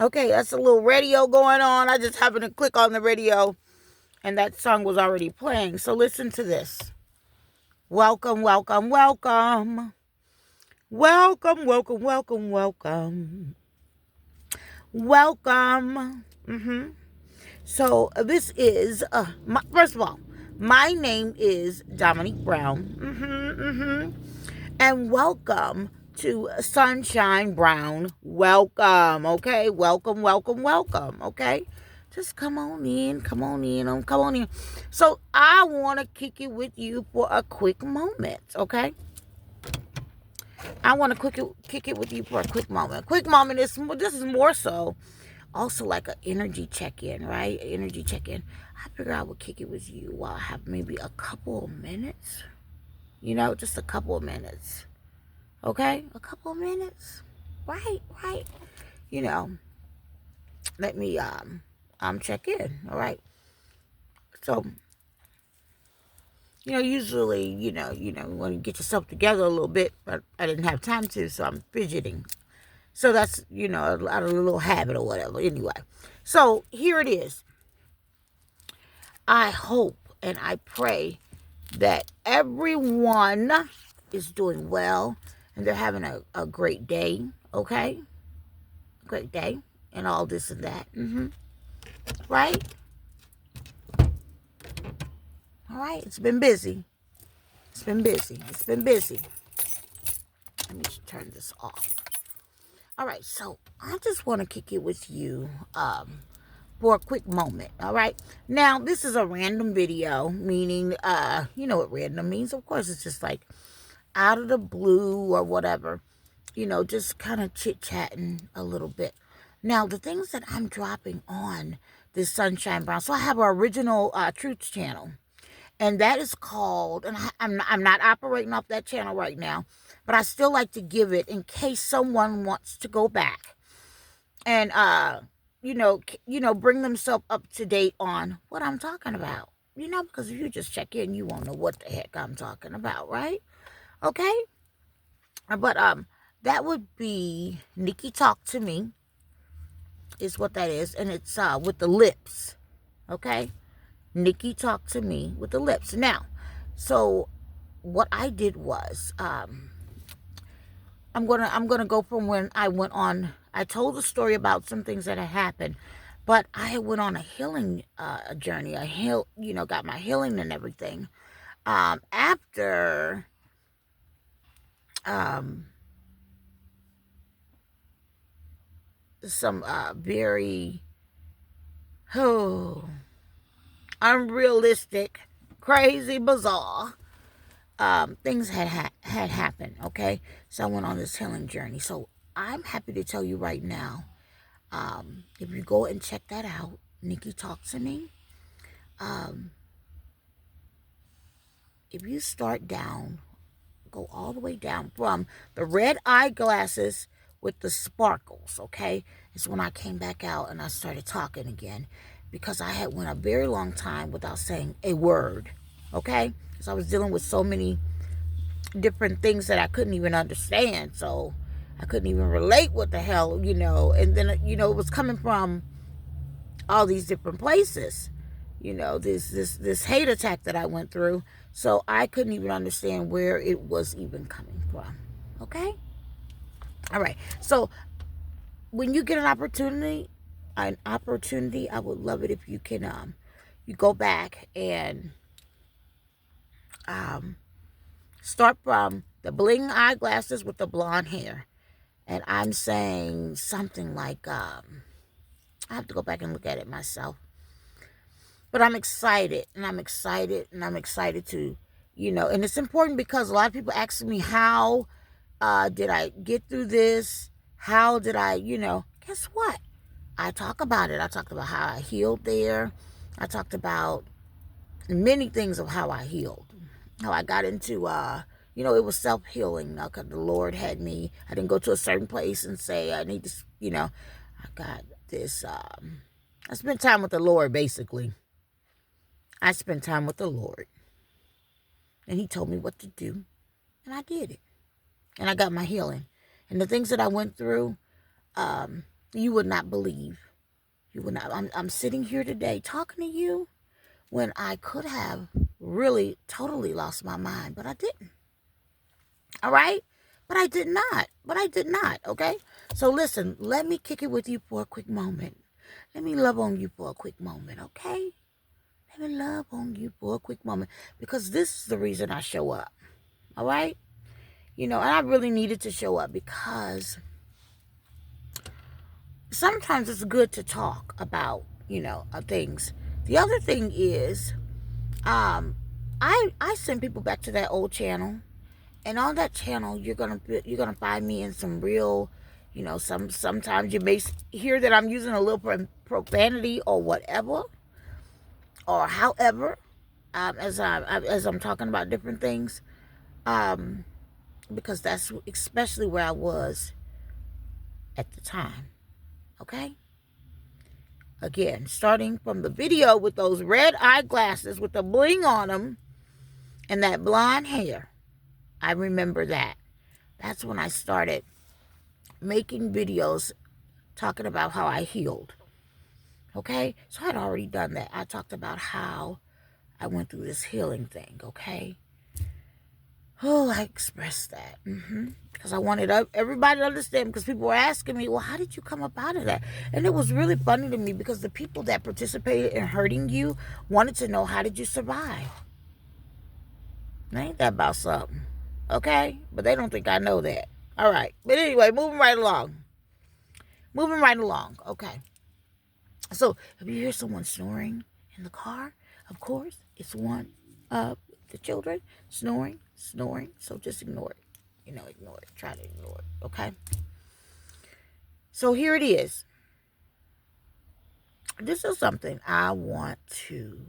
Okay, that's a little radio going on. I just happened to click on the radio and that song was already playing. So listen to this. Welcome, welcome, welcome. Welcome, welcome, welcome, welcome. Welcome. So this is, first of all, my name is Dominique Brown. And welcome to Sunshine Brown. Welcome, okay? Welcome, welcome, welcome, okay? Just come on in, come on in, come on in. So I want to kick it with you for a quick moment, okay? I want to kick it with you for a quick moment. Quick moment is this is more so also like an energy check-in, right? Energy check-in. I figure I would kick it with you while I have maybe a couple of minutes. Just a couple of minutes. Okay? A couple of minutes. Right. You know, let me check in. All right. So, usually, when you get yourself together a little bit, but I didn't have time to, so I'm fidgeting. So that's, out of a little habit or whatever. Anyway. So here it is. I hope and I pray that everyone is doing well and they're having a great day. Okay? Great day. And all this and that. Right? All right. It's been busy. It's been busy. It's been busy. Let me just turn this off. All right. So I just want to kick it with you for a quick moment. All right. Now, this is a random video, meaning, you know what random means. Of course, it's just like out of the blue or whatever. Just kind of chit-chatting a little bit. Now, the things that I'm dropping on this Sunshine Brown. So I have an original Truth channel. And that is called, and I'm not operating off that channel right now, but I still like to give it in case someone wants to go back and, bring themselves up to date on what I'm talking about. Because if you just check in, you won't know what the heck I'm talking about, right? Okay? But, that would be Nikki Talk to Me, is what that is. And it's, with the lips. Okay? Nikki Talk to Me with the lips. Now, so what I did was, I'm gonna go from when I went on. I told a story about some things that had happened, but I went on a healing journey. Got my healing and everything. After some very unrealistic, crazy, bizarre things had happened. Okay, so I went on this healing journey. So I'm happy to tell you right now. If you go and check that out, Nikki Talk to Me. If you start down, go all the way down from the red eyeglasses with the sparkles, okay? It's when I came back out and I started talking again because I had went a very long time without saying a word, okay? Because I was dealing with so many different things that I couldn't even understand, so I couldn't even relate what the hell, and then, it was coming from all these different places, this hate attack that I went through, so I couldn't even understand where it was even coming from. Okay? All right. So when you get an opportunity, I would love it if you can you go back and start from the bling eyeglasses with the blonde hair. And I'm saying something like I have to go back and look at it myself. But I'm excited, and I'm excited, and I'm excited to, and it's important because a lot of people ask me, how did I get through this? How did I, guess what? I talk about it. I talked about how I healed there. I talked about many things of how I healed, how I got into, it was self-healing. Because the Lord had me. I didn't go to a certain place and say, I need this, I got this. I spent time with the Lord, basically. I spent time with the Lord. And he told me what to do. And I did it. And I got my healing. And the things that I went through, You would not believe. You would not. I'm sitting here today talking to you when I could have really totally lost my mind, but I didn't. All right? But I did not. But I did not. Okay? So listen, let me kick it with you for a quick moment. Let me love on you for a quick moment, okay? Let me love on you for a quick moment. Because this is the reason I show up. All right? You know, and I really needed to show up because sometimes it's good to talk about, things. The other thing is, I send people back to that old channel, and on that channel you're gonna find me in some real, sometimes you may hear that I'm using a little profanity or whatever, or however, as I'm talking about different things, um, because that's especially where I was at the time. Okay. Again, starting from the video with those red eyeglasses with the bling on them and that blonde hair. I remember that. That's when I started making videos talking about how I healed. Okay? So I'd already done that. I talked about how I went through this healing thing. Okay? Oh, I expressed that. Because I wanted everybody to understand, because people were asking me, well, how did you come up out of that? And it was really funny to me because the people that participated in hurting you wanted to know, how did you survive? Ain't that about something? Okay? But they don't think I know that. All right. But anyway, moving right along. Okay. So if you hear someone snoring in the car, of course, it's one of the children snoring. So just ignore it. Ignore it. Try to ignore it. Okay? So here it is. This is something I want to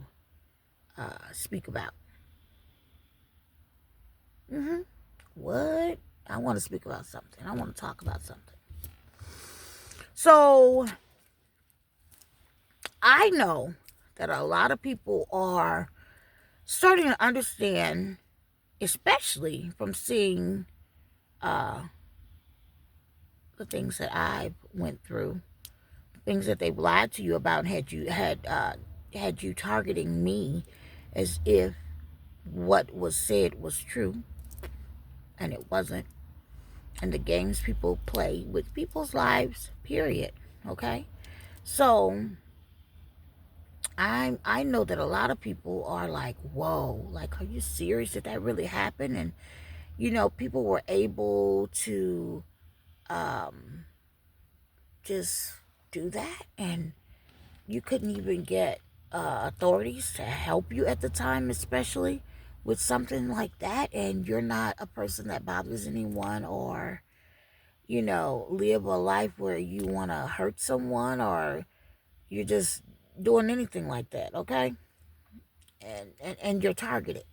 speak about. What? I want to speak about something. I want to talk about something. So I know that a lot of people are starting to understand, especially from seeing the things that I went through, things that they've lied to you about, and had you targeting me as if what was said was true, and it wasn't. And the games people play with people's lives, period. Okay? So I know that a lot of people are like, whoa, like, are you serious? Did that really happen? And people were able to just do that, and you couldn't even get authorities to help you at the time, especially with something like that, and you're not a person that bothers anyone, or live a life where you want to hurt someone, or you're just doing anything like that. Okay? And you're targeted.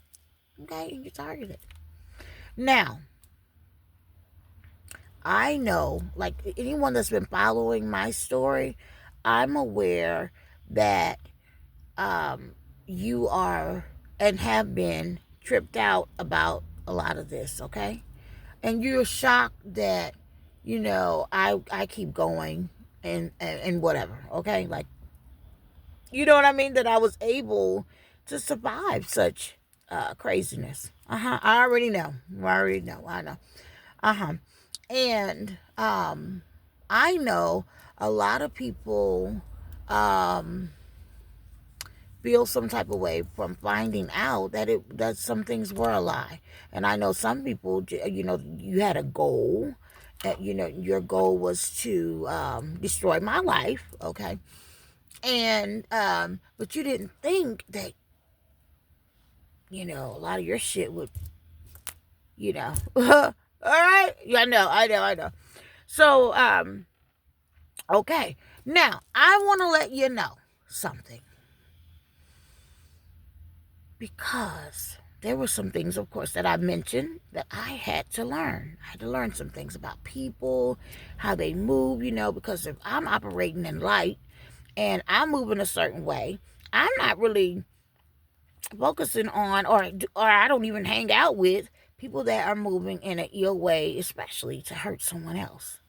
Okay? And you're targeted. Now, I know, like, anyone that's been following my story, I'm aware that you are and have been tripped out about a lot of this, okay? And you're shocked that, I keep going and whatever, okay? Like, you know what I mean? That I was able to survive such craziness. I already know. I know. And I know a lot of people feel some type of way from finding out that some things were a lie. And I know some people, you had a goal. Your goal was to destroy my life, okay? And but you didn't think that, a lot of your shit would, all right? Yeah, I know. So okay. Now, I want to let you know something, because there were some things, of course, that I mentioned that I had to learn. I had to learn some things about people, how they move, because if I'm operating in light and I'm moving a certain way, I'm not really focusing on, or I don't even hang out with people that are moving in an ill way, especially to hurt someone else.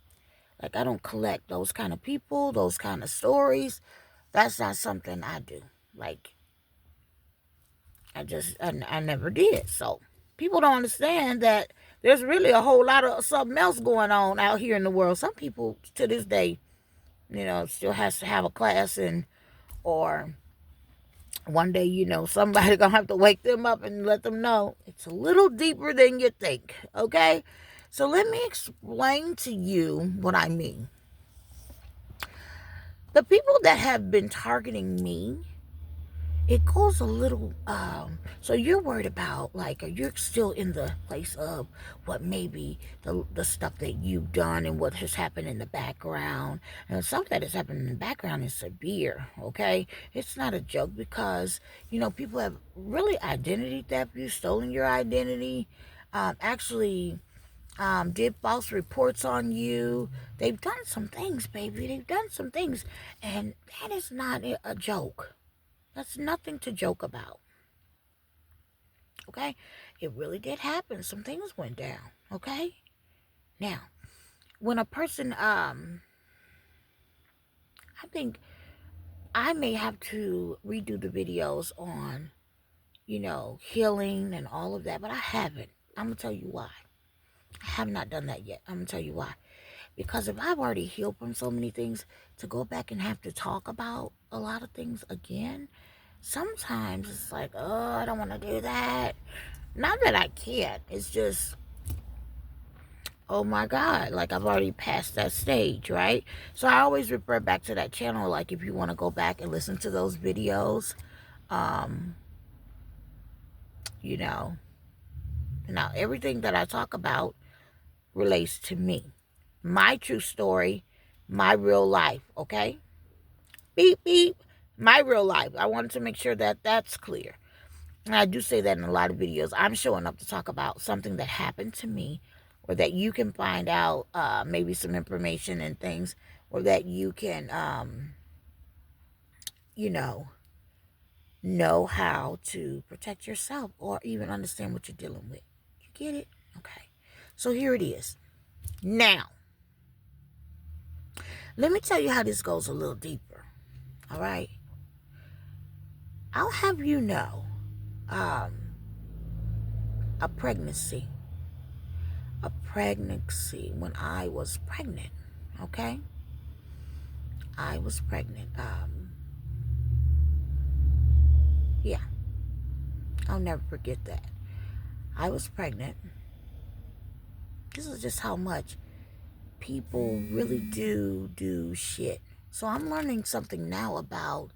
Like, I don't collect those kind of people, those kind of stories. That's not something I do. Like, I never did. So people don't understand that there's really a whole lot of something else going on out here in the world. Some people to this day, still has to have a class, and or one day, somebody gonna have to wake them up and let them know it's a little deeper than you think. Okay, so let me explain to you what I mean. The people that have been targeting me, it goes a little, so you're worried about, like, are you still in the place of what maybe the stuff that you've done and what has happened in the background. And stuff that has happened in the background is severe, okay? It's not a joke, because people have really identity theft. You stolen your identity, actually did false reports on you. They've done some things, baby. They've done some things, and that is not a joke. That's nothing to joke about. Okay? It really did happen. Some things went down. Okay? Now, when a person, I think I may have to redo the videos on, healing and all of that, but I haven't. I'm going to tell you why. I have not done that yet. I'm going to tell you why. Because if I've already healed from so many things, to go back and have to talk about a lot of things again, sometimes it's like, oh, I don't want to do that. Not that I can't. It's just, oh my God, like I've already passed that stage, right? So I always refer back to that channel, like if you want to go back and listen to those videos, you know, now everything that I talk about relates to me, my true story, my real life, okay? Beep, beep, my real life. I wanted to make sure that that's clear. And I do say that in a lot of videos. I'm showing up to talk about something that happened to me, or that you can find out maybe some information and things, or that you can, you know how to protect yourself, or even understand what you're dealing with. You get it? Okay. So here it is. Now, let me tell you how this goes a little deeper. All right? I'll have you know, a pregnancy, when I was pregnant, okay? I was pregnant. Yeah, I'll never forget that. I was pregnant. This is just how much people really do shit. So I'm learning something now about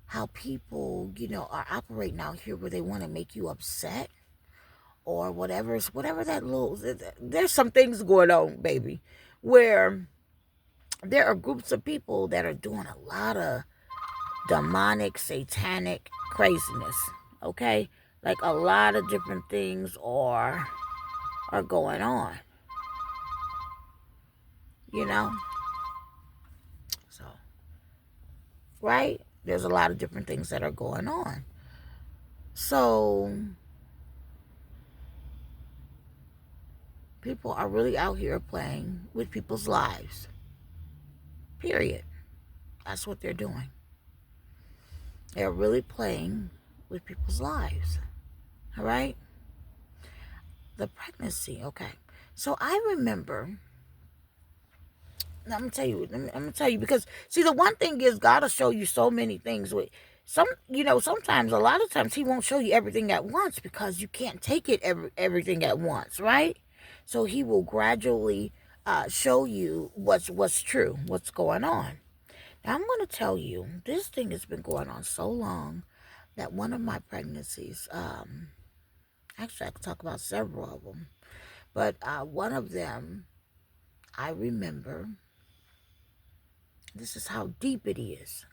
how people, are operating out here, where they want to make you upset, or whatever that little, there's some things going on, baby, where there are groups of people that are doing a lot of demonic, satanic craziness, okay? Like, a lot of different things are going on, you know? So, right? There's a lot of different things that are going on. So, people are really out here playing with people's lives. Period. That's what they're doing. They're really playing with people's lives. All right? The pregnancy, okay. So I remember, I'm gonna tell you, because see, the one thing is, God will show you so many things. With sometimes, a lot of times, He won't show you everything at once, because you can't take it everything at once, right? So He will gradually show you what's true, what's going on. Now I'm gonna tell you, this thing has been going on so long that one of my pregnancies, actually I could talk about several of them, but one of them, I remember. This is how deep it is.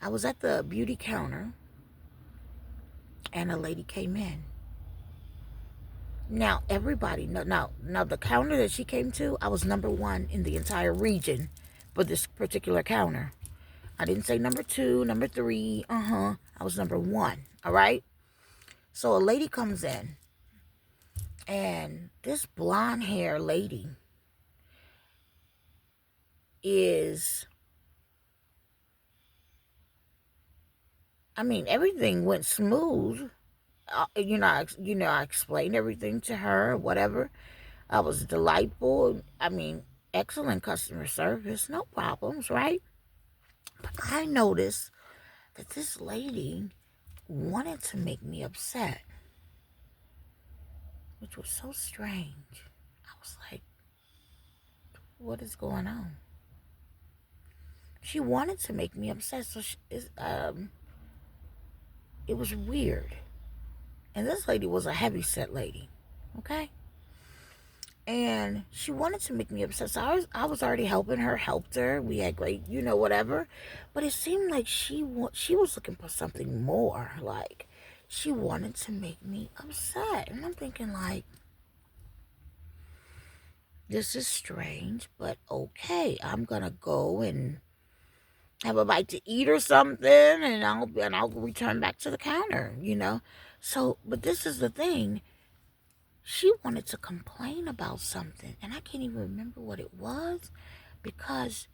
I was at the beauty counter, and a lady came in. Now, everybody, now the counter that she came to, I was number 1 in the entire region for this particular counter. I didn't say number 2, number 3, I was number 1, all right? So a lady comes in, and this blonde hair lady, is, I mean, everything went smooth. I explained everything to her, whatever. I was delightful. I mean, excellent customer service, no problems, right? But I noticed that this lady wanted to make me upset, which was so strange. I was like, what is going on? She wanted to make me upset, so it was weird. And this lady was a heavy-set lady, okay? And she wanted to make me upset. So I was already helped her. We had great, whatever. But it seemed like she was looking for something more. Like, she wanted to make me upset. And I'm thinking, like, this is strange, but okay. I'm gonna go and have a bite to eat or something, and I'll return back to the counter. So, but this is the thing. She wanted to complain about something, and I can't even remember what it was, because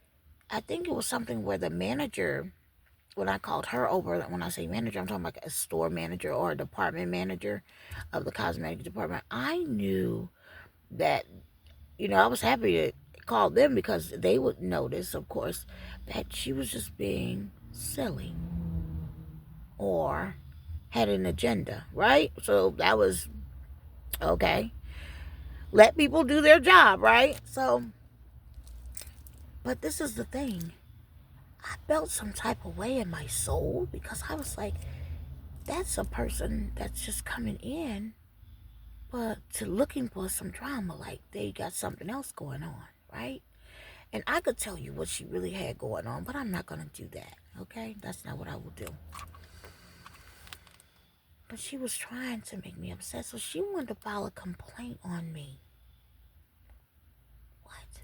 I think it was something where the manager, when I called her over, when I say manager, I'm talking about a store manager or a department manager of the cosmetic department. I knew that, I was happy to call them because they would notice, of course, that she was just being silly or had an agenda, right? So that was okay. Let people do their job, right? So, but this is the thing. I felt some type of way in my soul because I was like, that's a person that's just coming in, but to looking for some drama, like they got something else going on, right? And I could tell you what she really had going on, but I'm not going to do that, okay? That's not what I will do. But she was trying to make me upset, so she wanted to file a complaint on me. What?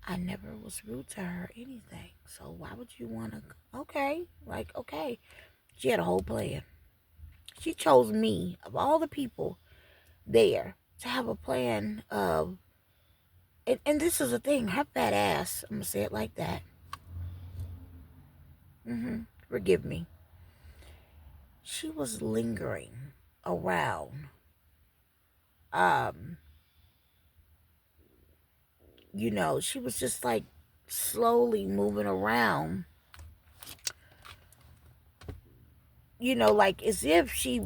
I never was rude to her or anything, so why would you want to? Okay, like, okay. She had a whole plan. She chose me, of all the people there, to have a plan of, and this is the thing, her fat ass, I'm going to say it like that. Forgive me. She was lingering around, um, she was just like slowly moving around, like as if she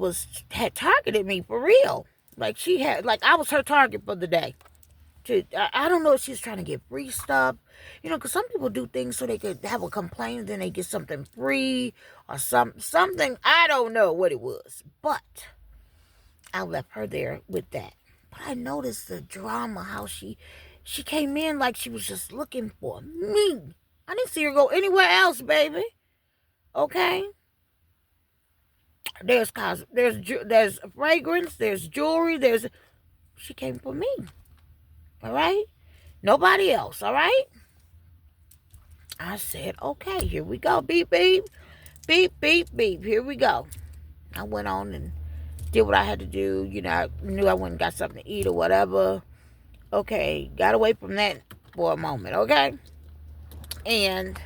had targeted me for real. Like I was her target for the day. I don't know if she's trying to get free stuff, because some people do things so they could have a complaint and then they get something free or something. I don't know what it was, but I left her there with that. But I noticed the drama, how she came in like she was just looking for me. I didn't see her go anywhere else, baby. Okay. There's fragrance, there's jewelry, she came for me. All right? Nobody else, all right? I said, okay, here we go. Beep, beep. Beep, beep, beep. Here we go. I went on and did what I had to do. I knew I went and got something to eat or whatever. Okay, got away from that for a moment, okay? And,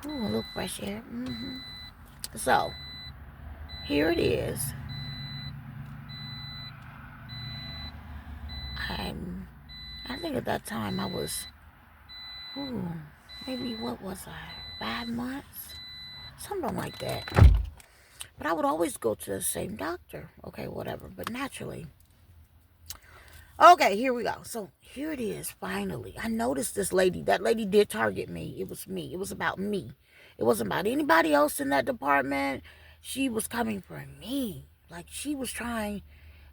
ooh, a little fresh air. So, here it is. I think at that time I was, maybe what was I, 5 months? Something like that. But I would always go to the same doctor. Okay, whatever. But naturally. Okay, here we go. So here it is, finally. I noticed this lady. That lady did target me. It was me. It was about me. It wasn't about anybody else in that department. She was coming for me. Like she was trying.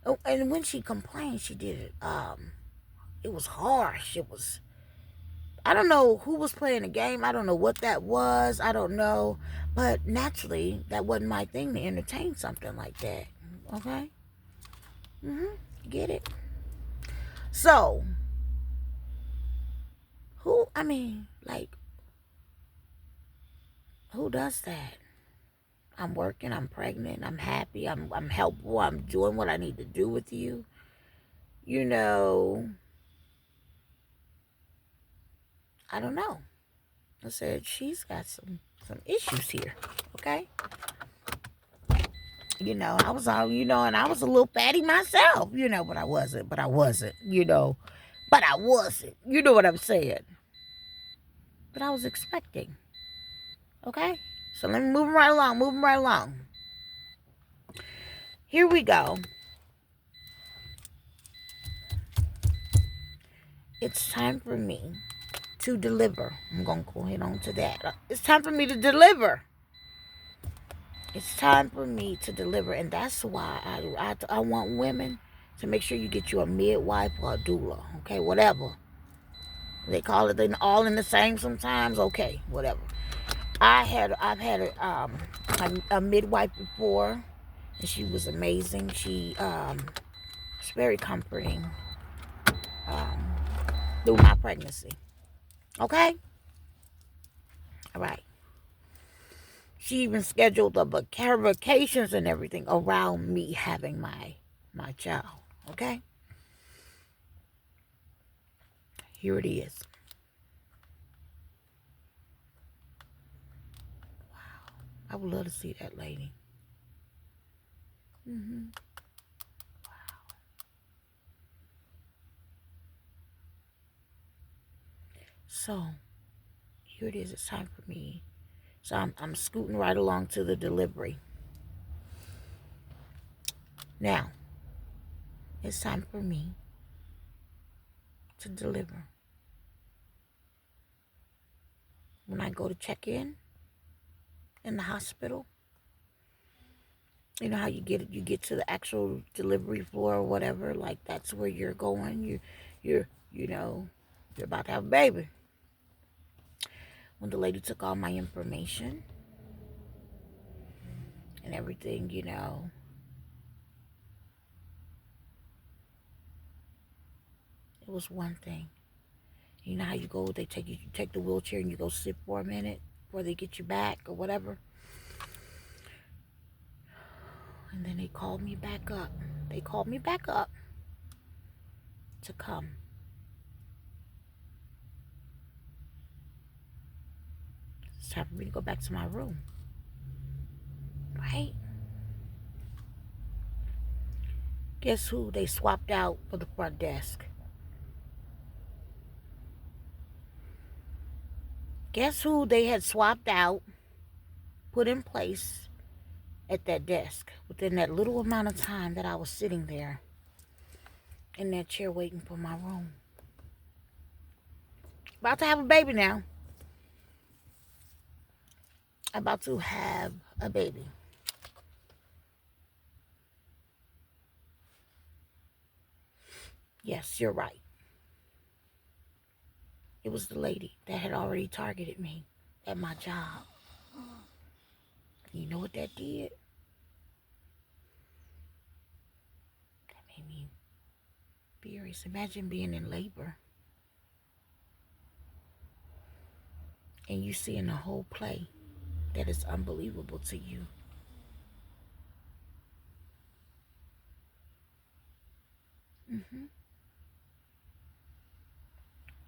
Oh, and when she complained, she did it. It was harsh. It was, I don't know who was playing the game. I don't know what that was. I don't know. But naturally, that wasn't my thing to entertain something like that. Okay? Get it? So, who does that? I'm working, I'm pregnant, I'm happy, I'm helpful, I'm doing what I need to do with you. I don't know. I said, she's got some issues here. Okay? I was all, and I was a little fatty myself, but I wasn't. But I wasn't. You know what I'm saying? But I was expecting. Okay? So let me move right along. Here we go. It's time for me to deliver. I'm going to go ahead on to that. It's time for me to deliver. It's time for me to deliver. And that's why I want women to make sure you get you a midwife or a doula. Okay, whatever. They call it all in the same sometimes. Okay, whatever. I've had a midwife before, and she was amazing. She was very comforting through my pregnancy. Okay? All right. She even scheduled the vacations and everything around me having my child. Okay? Here it is. Wow. I would love to see that lady. Mm-hmm. Wow. So, here it is. It's time for me. So I'm scooting right along to the delivery. Now, it's time for me to deliver. When I go to check in the hospital, you know how you get to the actual delivery floor or whatever, like that's where you're going. You're about to have a baby. When the lady took all my information and everything, it was one thing. You know how you go, you take the wheelchair and you go sit for a minute before they get you back or whatever. And then they called me back up. To come. It's time for me to go back to my room. Right? Guess who they swapped out for the front desk? Guess who they had swapped out, put in place at that desk within that little amount of time that I was sitting there in that chair waiting for my room. About to have a baby now. About to have a baby. Yes, you're right. It was the lady that had already targeted me at my job. You know what that did? That made me furious. Imagine being in labor and you seeing a whole play that is unbelievable to you. Mm-hmm.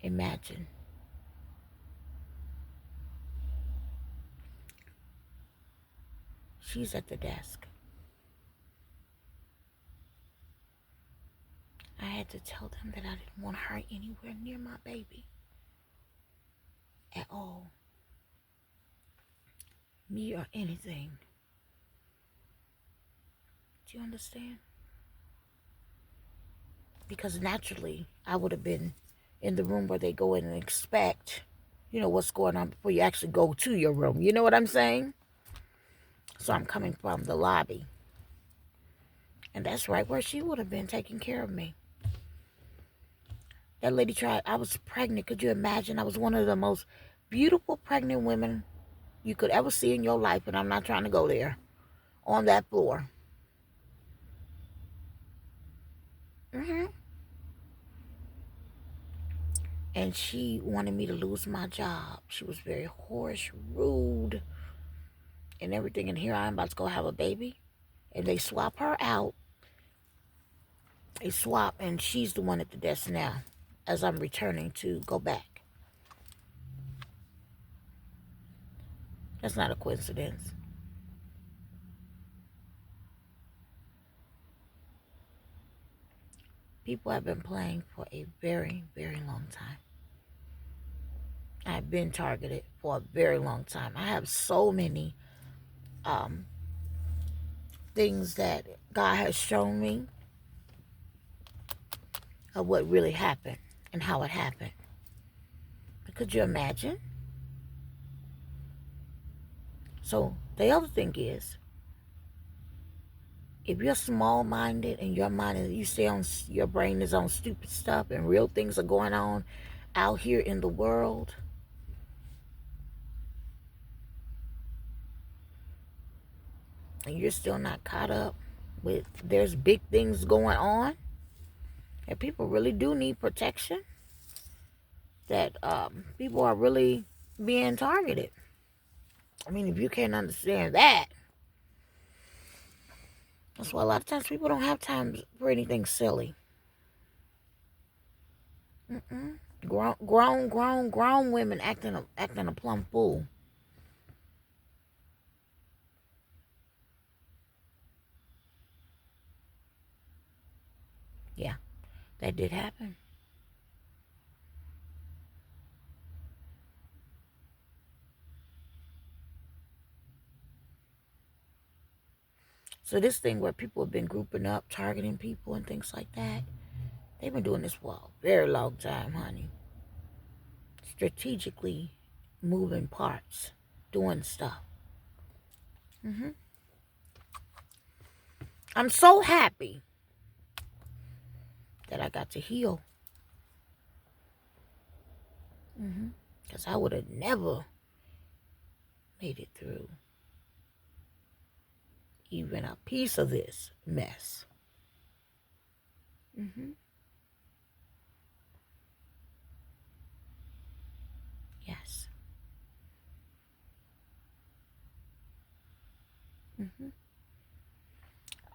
Imagine. She's at the desk. I had to tell them that I didn't want her anywhere near my baby at all. Me or anything. Do you understand? Because naturally, I would have been in the room where they go in and inspect, what's going on before you actually go to your room. You know what I'm saying? So I'm coming from the lobby. And that's right where she would have been taking care of me. That lady I was pregnant. Could you imagine? I was one of the most beautiful pregnant women you could ever see in your life. And I'm not trying to go there. On that floor. Mm-hmm. And she wanted me to lose my job. She was very harsh, rude, and everything. And here I am about to go have a baby. And they swap her out. They swap, and she's the one at the desk now as I'm returning to go back. That's not a coincidence. People have been playing for a very, very long time. I've been targeted for a very long time. I have so many um, things that God has shown me of what really happened and how it happened. Could you imagine? So the other thing is, if you're small-minded and your mind is, you stay on, your brain is on stupid stuff and real things are going on out here in the world, and you're still not caught up with, there's big things going on, and people really do need protection, that people are really being targeted. I mean, if you can't understand that, that's why a lot of times people don't have time for anything silly. Grown women acting a plumb fool. Yeah, that did happen. So this thing where people have been grouping up, targeting people and things like that, they've been doing this for a very long time, honey. Strategically moving parts, doing stuff. I'm so happy that I got to heal. Because I would have never made it through even a piece of this mess. Yes.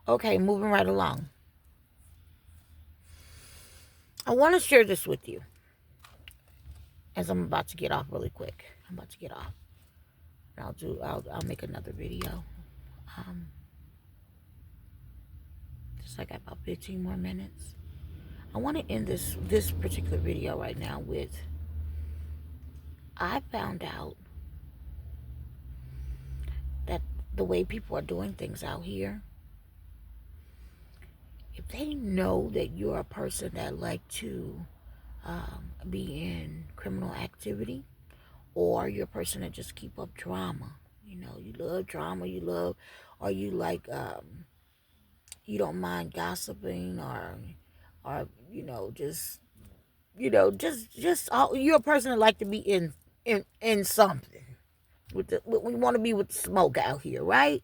Okay, moving right along. I want to share this with you as I'm about to get off really quick. I'm about to get off. And I'll make another video. Um, just I got about 15 more minutes. I want to end this particular video right now with, I found out that the way people are doing things out here, if they know that you're a person that like to be in criminal activity, or you're a person that just keep up drama, you know, you love drama, you love, or you like, you don't mind gossiping, or just all, you're a person that like to be in something we want to be with the smoke out here, right?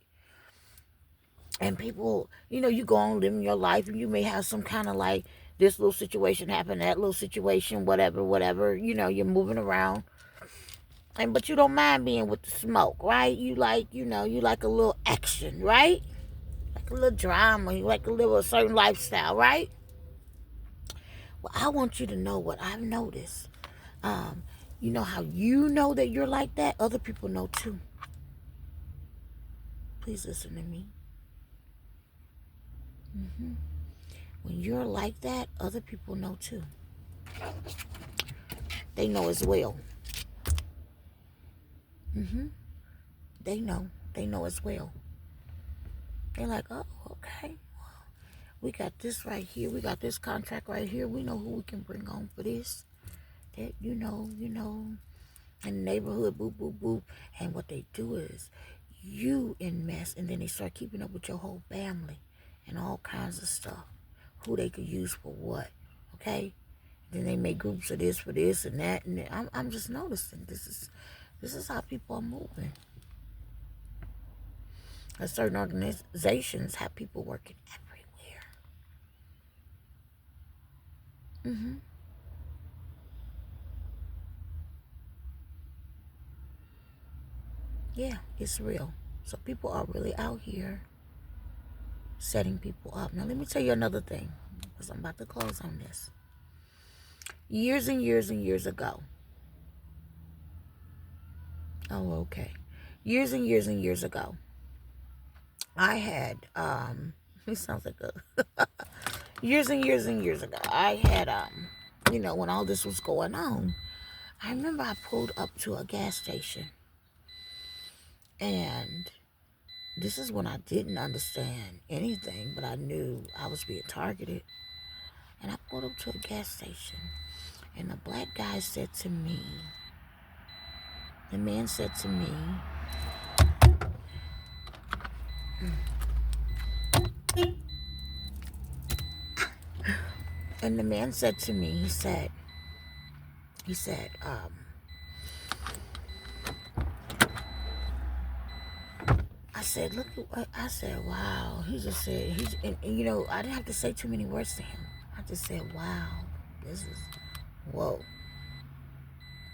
And people, you go on living your life, and you may have some kind of like, this little situation happen, that little situation, whatever, you're moving around, but you don't mind being with the smoke, right? You like, you like a little action, right? Like a little drama, you like to live a certain lifestyle, right? Well, I want you to know what I've noticed. You know how you know that you're like that? Other people know too. Please listen to me. When you're like that, other people know too. They know as well. They know. They know as well. They're like, oh, okay. We got this right here. We got this contract right here. We know who we can bring on for this. That, in the neighborhood, boop, boop, boop. And what they do is, you in mess, and then they start keeping up with your whole family and all kinds of stuff. Who they could use for what, okay? Then they make groups of this for this and that, and I'm just noticing this is how people are moving. Certain organizations have people working everywhere. Yeah, it's real. So people are really out here setting people up. Now let me tell you another thing, because I'm about to close on this. Years and years and years ago. Oh, okay. Years and years and years ago, I had, it sounds like a, years and years and years ago, I had, when all this was going on, I remember I pulled up to a gas station, and this is when I didn't understand anything, but I knew I was being targeted. And I pulled up to a gas station, and the black guy said to me, the man said to me, and the man said to me, he said, I said, look at what, I said, wow. He just said, and I didn't have to say too many words to him. I just said, wow, this is, whoa.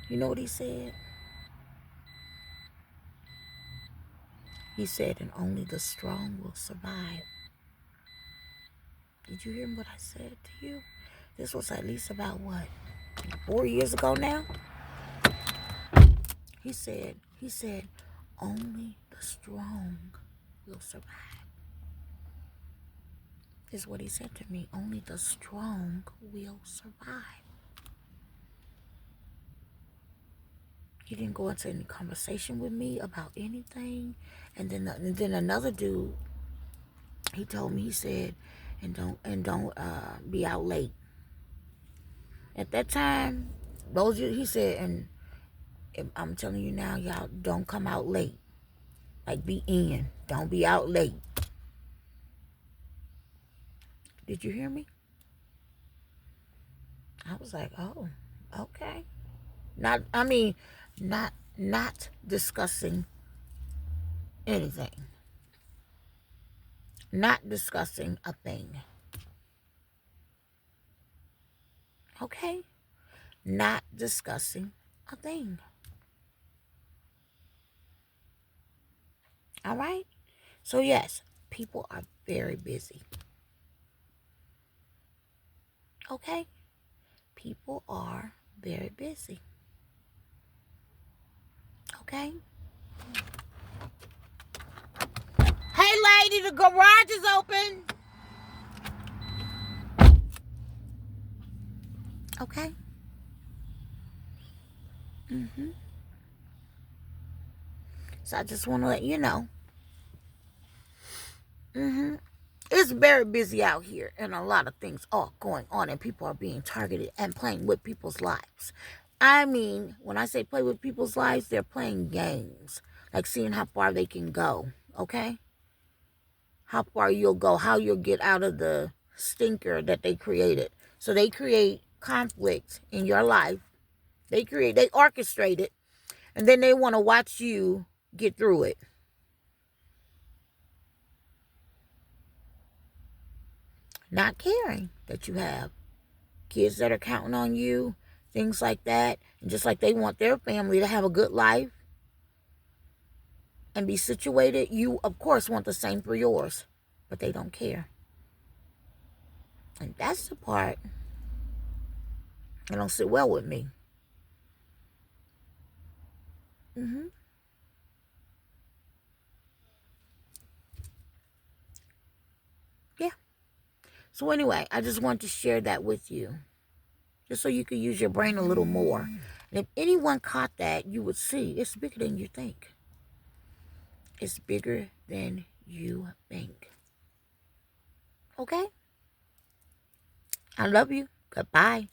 You know what he said? He said, and only the strong will survive. Did you hear what I said to you? This was at least about, what, 4 years ago now? He said, only the strong will survive. Is what he said to me. Only the strong will survive. He didn't go into any conversation with me about anything. And then another dude, he told me, he said, and don't be out late. At that time, he said, and I'm telling you now, y'all don't come out late. Like, be in. Don't be out late. Did you hear me? I was like, oh, okay. Not discussing anything. Not discussing a thing. Okay? Not discussing a thing. All right? So yes, people are very busy. Okay? People are very busy. Okay? Hey lady, the garage is open. Okay? So I just want to let you know. It's very busy out here, and a lot of things are going on, and people are being targeted and playing with people's lives. I mean, when I say play with people's lives, they're playing games, like seeing how far they can go, okay? How far you'll go, how you'll get out of the stinker that they created. So they create conflict in your life. They orchestrate it, and then they want to watch you get through it. Not caring that you have kids that are counting on you, things like that. And just like they want their family to have a good life and be situated, you, of course, want the same for yours. But they don't care. And that's the part that don't sit well with me. Yeah. So anyway, I just wanted to share that with you. Just so you could use your brain a little more. And if anyone caught that, you would see it's bigger than you think. It's bigger than you think. Okay? I love you. Goodbye.